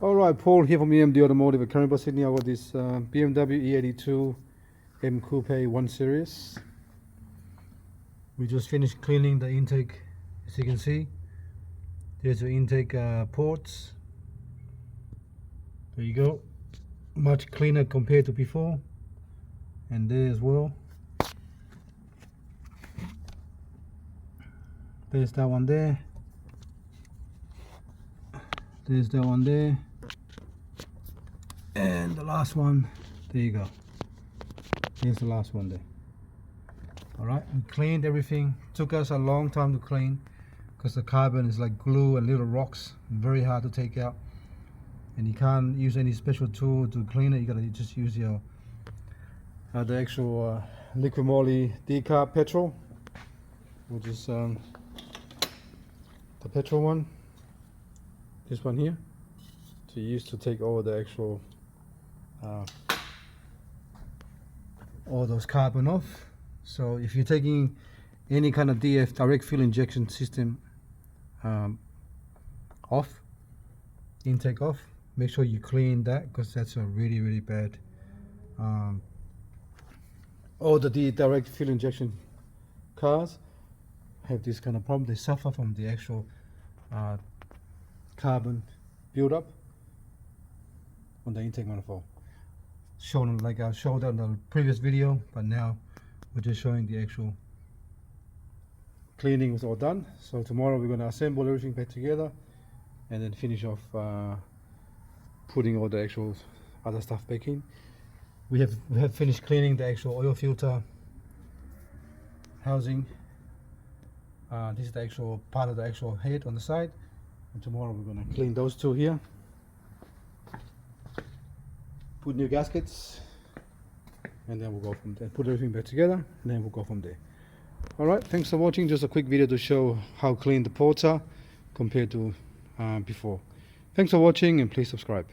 Alright, Paul here from EMD Automotive at Canberra, Sydney. I got this BMW E82 M coupe 1 series. We just finished cleaning the intake. As you can see, there's the intake ports. There you go, much cleaner compared to before. And there as well, there's that one there, there's that one there, and the last one, there you go, here's the last one there. Alright, we cleaned everything. Took us a long time to clean because the carbon is like glue and little rocks, very hard to take out, and you can't use any special tool to clean it. You gotta just use your the actual liquid moly decarb petrol, which is the petrol one, this one here, to use to take all the actual all those carbon off. So if you're taking any kind of DF, direct fuel injection system, off, intake off, make sure you clean that, because that's a really bad. All the direct fuel injection cars have this kind of problem. They suffer from the actual carbon buildup on the intake manifold. Shown like I showed on the previous video, but now we're just showing the actual cleaning was all done. So tomorrow we're going to assemble everything back together and then finish off putting all the actual other stuff back in. We have finished cleaning the actual oil filter housing. This is the actual part of the actual head on the side, and tomorrow we're going to clean those two here, put new gaskets, and then we'll go from there. Put everything back together, and then we'll go from there. Alright, thanks for watching. Just a quick video to show how clean the ports are compared to before. Thanks for watching, and please subscribe.